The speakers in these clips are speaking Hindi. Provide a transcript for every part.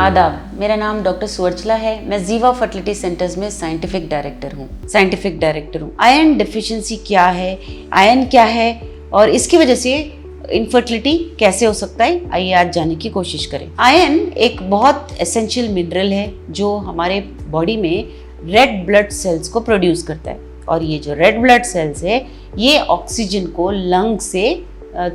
आदाब, मेरा नाम डॉक्टर सुवर्चला है। मैं जीवा फर्टिलिटी सेंटर्स में साइंटिफिक डायरेक्टर हूँ। आयरन डेफिशिएंसी क्या है, आयरन क्या है और इसकी वजह से इनफर्टिलिटी कैसे हो सकता है, आइए आज जानने की कोशिश करें। आयरन एक बहुत एसेंशियल मिनरल है जो हमारे बॉडी में रेड ब्लड सेल्स को प्रोड्यूस करता है और ये जो रेड ब्लड सेल्स है ये ऑक्सीजन को लंग से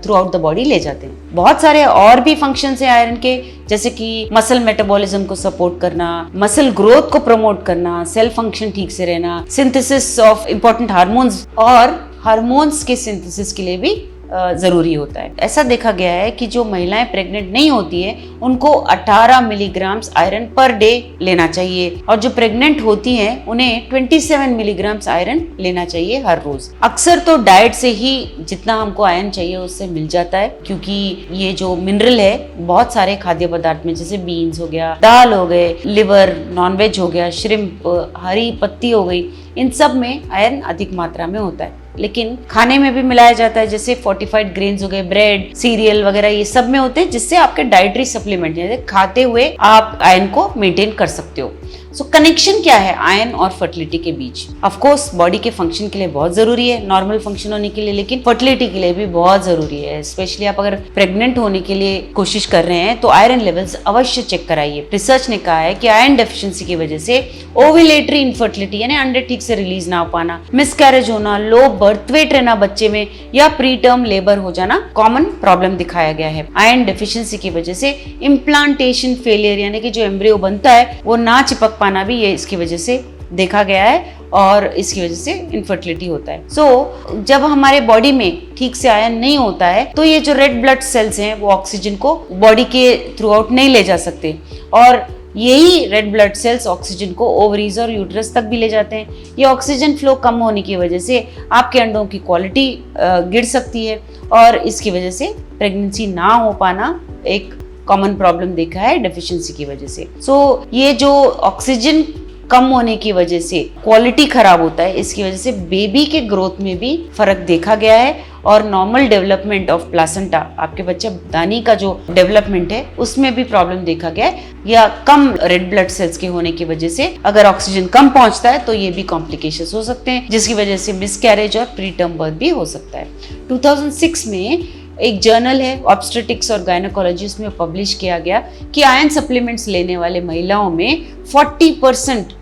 थ्रू आउट द बॉडी ले जाते हैं। बहुत सारे और भी फंक्शंस हैं आयरन के, जैसे कि मसल मेटाबॉलिज्म को सपोर्ट करना, मसल ग्रोथ को प्रमोट करना, सेल फंक्शन ठीक से रहना, सिंथेसिस ऑफ इंपॉर्टेंट हार्मोन्स और हार्मोन्स के सिंथेसिस के लिए भी जरूरी होता है। ऐसा देखा गया है कि जो महिलाएं प्रेग्नेंट नहीं होती है उनको 18 मिलीग्राम्स आयरन पर डे लेना चाहिए और जो प्रेग्नेंट होती हैं उन्हें 27 मिलीग्राम्स आयरन लेना चाहिए हर रोज। अक्सर तो डाइट से ही जितना हमको आयरन चाहिए उससे मिल जाता है, क्योंकि ये जो मिनरल है बहुत सारे खाद्य पदार्थ में, जैसे बीन्स हो गया, दाल हो गए, लिवर, नॉनवेज हो गया, श्रिम्प, हरी पत्ती हो गई, इन सब में आयरन अधिक मात्रा में होता है। लेकिन खाने में भी मिलाया जाता है, जैसे फोर्टिफाइड ग्रेन्स हो गए, ब्रेड, सीरियल वगैरह, ये सब में होते हैं, जिससे आपके डाइटरी सप्लीमेंट जैसे खाते हुए आप आयरन को मेंटेन कर सकते हो। सो कनेक्शन क्या है आयरन और फर्टिलिटी के बीच? ऑफ कोर्स बॉडी के फंक्शन के लिए बहुत जरूरी है, नॉर्मल फंक्शन होने के लिए, लेकिन फर्टिलिटी के लिए भी बहुत जरूरी है। स्पेशली आप अगर प्रेग्नेंट होने के लिए कोशिश कर रहे हैं तो आयरन लेवल्स अवश्य चेक कराइए। रिसर्च ने कहा है कि आयरन डेफिशिएंसी की वजह से ओव्यूलेटरी इनफर्टिलिटी यानी अंडे ठीक से रिलीज ना हो पाना, मिसकैरेज होना, लो बर्थ वेट रहना बच्चे में या प्री टर्म लेबर हो जाना कॉमन प्रॉब्लम दिखाया गया है। आयरन डेफिशिएंसी की वजह से इम्प्लांटेशन फेलियर यानी कि जो एम्ब्रियो बनता है वो ना चिपक पाना भी ये इसकी वजह से देखा गया है और इसकी वजह से इनफर्टिलिटी होता है। सो जब हमारे बॉडी में ठीक से आयरन नहीं होता है तो ये जो रेड ब्लड सेल्स हैं वो ऑक्सीजन को बॉडी के थ्रू आउट नहीं ले जा सकते और यही रेड ब्लड सेल्स ऑक्सीजन को ओवरीज और यूट्रस तक भी ले जाते हैं। ये ऑक्सीजन फ्लो कम होने की वजह से आपके अंडों की क्वालिटी गिर सकती है और इसकी वजह से प्रेगनेंसी ना हो पाना एक कॉमन प्रॉब्लम देखा है डेफिशिएंसी की वजह से। सो ये जो ऑक्सीजन कम होने की वजह से क्वालिटी खराब होता है, इसकी वजह से बेबी के ग्रोथ में भी फर्क देखा गया है और नॉर्मल डेवलपमेंट ऑफ प्लासेंटा, आपके बच्चे दानी का जो डेवलपमेंट है उसमें भी प्रॉब्लम देखा गया है। या कम रेड ब्लड सेल्स के होने की वजह से अगर ऑक्सीजन कम पहुंचता है तो ये भी कॉम्प्लिकेशंस हो सकते हैं, जिसकी वजह से मिसकैरेज और प्री टर्म बर्थ भी हो सकता है। 2006 में एक जर्नल है ऑब्स्टेट्रिक्स और गायनेकोलॉजी, उसमें पब्लिश किया गया कि आयरन सप्लीमेंट्स लेने वाले महिलाओं में 40%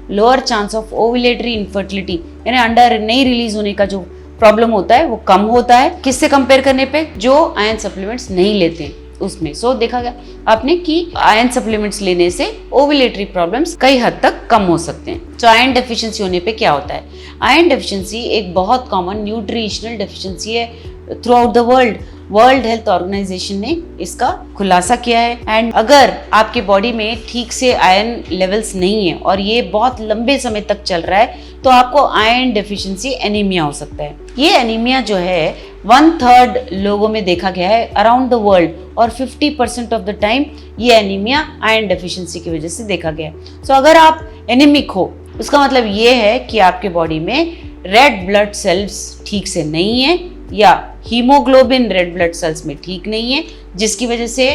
lower chance of ovulatory infertility यानी अंडा नहीं रिलीज होने का जो प्रॉब्लम होता है वो कम होता है। किससे कंपेयर करने पे? जो आयरन सप्लीमेंट्स नहीं लेते हैं उसमें। सो देखा गया आपने कि आयरन सप्लीमेंट्स लेने से ओव्यूलेटरी प्रॉब्लम्स कई हद तक कम हो सकते हैं। तो आयरन डेफिशिएंसी होने पे क्या होता है? आयरन डेफिशिएंसी एक बहुत कॉमन न्यूट्रिशनल डेफिशिएंसी है throughout the World Health Organization ने इसका खुलासा किया है। एंड अगर आपके बॉडी में ठीक से आयरन लेवल्स नहीं है और ये बहुत लंबे समय तक चल रहा है तो आपको आयरन डेफिशिएंसी एनीमिया हो सकता है। ये एनीमिया जो है 1/3 लोगों में देखा गया है अराउंड द वर्ल्ड और 50% ऑफ द टाइम ये एनीमिया आयरन डेफिशिएंसी की वजह से देखा गया है। सो अगर आप एनीमिक हो उसका मतलब ये है कि आपके बॉडी में रेड ब्लड सेल्स ठीक से नहीं है या हीमोग्लोबिन रेड ब्लड सेल्स में ठीक नहीं है, जिसकी वजह से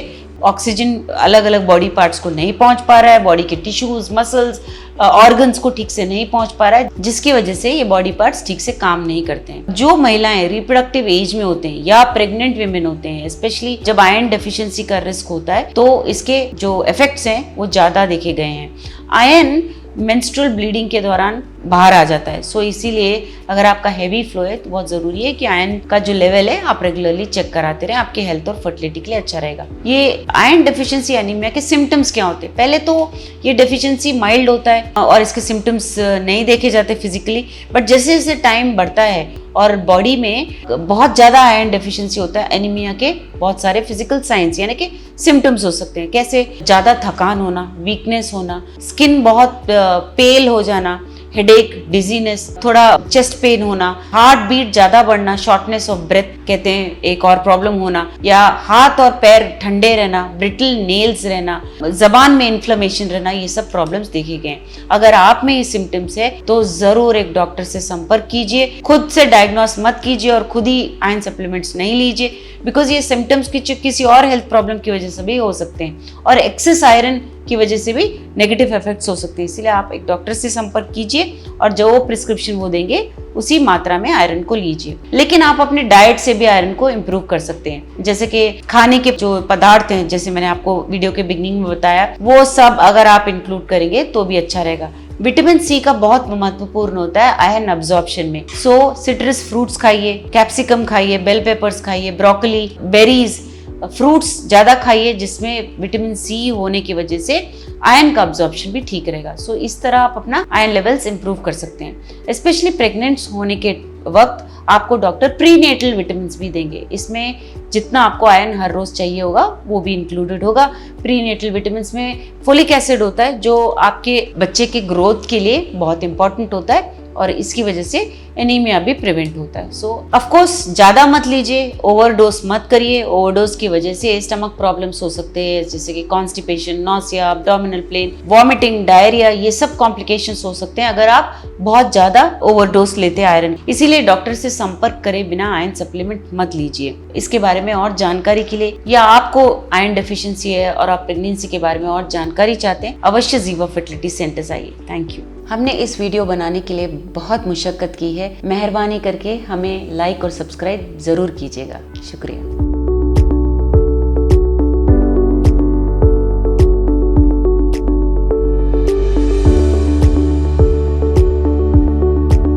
ऑक्सीजन अलग अलग बॉडी पार्ट्स को नहीं पहुंच पा रहा है, बॉडी के टिश्यूज, मसल्स, ऑर्गन्स को ठीक से नहीं पहुंच पा रहा है, जिसकी वजह से ये बॉडी पार्ट्स ठीक से काम नहीं करते हैं। जो महिलाएं रिप्रोडक्टिव एज में होते हैं या प्रेग्नेंट विमेन होते हैं, स्पेशली जब आयरन डेफिशिएंसी का रिस्क होता है तो इसके जो इफेक्ट्स हैं वो ज्यादा देखे गए हैं। आयरन मेंस्ट्रुअल ब्लीडिंग के दौरान बाहर आ जाता है। सो इसीलिए अगर आपका हेवी फ्लो है तो बहुत जरूरी है कि आयरन का जो लेवल है आप रेगुलरली चेक कराते रहें, आपके हेल्थ और फर्टिलिटी के लिए अच्छा रहेगा। ये आयरन डेफिशिएंसी एनीमिया के सिम्टम्स क्या होते हैं? पहले तो ये डेफिशिएंसी माइल्ड होता है और इसके सिम्टम्स नहीं देखे जाते फिजिकली, बट जैसे जैसे टाइम बढ़ता है और बॉडी में बहुत ज्यादा आयरन डेफिशिएंसी होता है, एनीमिया के बहुत सारे फिजिकल साइंस यानी कि सिम्टम्स हो सकते हैं। कैसे? ज्यादा थकान होना, वीकनेस होना, स्किन बहुत पेल हो जाना हेडेक, डिजीनेस, थोड़ा चेस्ट पेन होना, हार्ट बीट ज्यादा बढ़ना, शॉर्टनेस ऑफ ब्रेथ कहते हैं एक और प्रॉब्लम होना, या हाथ और पैर ठंडे रहना, ब्रिटल नेल्स रहना, जबान में इन्फ्लेमेशन रहना, ये सब प्रॉब्लम्स देखे गए हैं। अगर आप में ये सिम्टम्स है तो जरूर एक डॉक्टर से संपर्क कीजिए। खुद से डायग्नोस मत कीजिए और खुद ही आयरन सप्लीमेंट्स नहीं लीजिए, बिकॉज ये सिम्टम्स किसी और हेल्थ प्रॉब्लम की वजह से भी हो सकते हैं और एक्सेस आयरन की वजह से भी नेगेटिव इफेक्ट्स हो सकते हैं। इसलिए आप एक डॉक्टर से संपर्क कीजिए और जो प्रिस्क्रिप्शन वो देंगे उसी मात्रा में आयरन को लीजिए। लेकिन आप अपने डाइट से भी आयरन को इम्प्रूव कर सकते हैं, जैसे कि खाने के जो पदार्थ हैं, जैसे मैंने आपको वीडियो के बिगिनिंग में बताया, वो सब अगर आप इंक्लूड करेंगे तो भी अच्छा रहेगा। विटामिन सी का बहुत महत्वपूर्ण होता है आयरन अब्जॉर्प्शन में। सो सिट्रस फ्रूट्स खाइए, कैप्सिकम खाइए, बेल पेपर्स खाइए, ब्रोकली, बेरीज, फ्रूट्स ज़्यादा खाइए जिसमें विटामिन सी होने की वजह से आयरन का अब्जॉर्प्शन भी ठीक रहेगा। सो इस तरह आप अपना आयरन लेवल्स इंप्रूव कर सकते हैं। स्पेशली प्रेग्नेंट्स होने के वक्त आपको डॉक्टर प्रीनेटल विटामिन भी देंगे। इसमें जितना आपको आयरन हर रोज चाहिए होगा वो भी इंक्लूडेड होगा। प्रीनेटल विटामिन में फोलिक एसिड होता है जो आपके बच्चे के ग्रोथ के लिए बहुत इंपॉर्टेंट होता है और इसकी वजह से एनीमिया भी प्रिवेंट होता है। सो ऑफ कोर्स ज़्यादा मत लीजिए, ओवरडोज मत करिए। ओवरडोज की वजह से स्टमक प्रॉब्लम्स हो सकते हैं, जैसे कि constipation, nausea, abdominal pain, vomiting, diarrhoea, ये सब कॉम्प्लिकेशंस हो सकते हैं अगर आप बहुत ज़्यादा ओवरडोज लेते हैं आयरन। इसीलिए डॉक्टर से संपर्क करें बिना आयरन सप्लीमेंट मत लीजिए। इसके बारे में और जानकारी के लिए या आपको आयरन डेफिशिएंसी है और आप प्रेगनेंसी के बारे में और जानकारी चाहते हैं, अवश्य जीवा फर्टिलिटी सेंटर्स आइए। Thank you. हमने इस वीडियो बनाने के लिए बहुत मुशक्कत की है। मेहरबानी करके हमें लाइक और सब्सक्राइब जरूर कीजिएगा। शुक्रिया।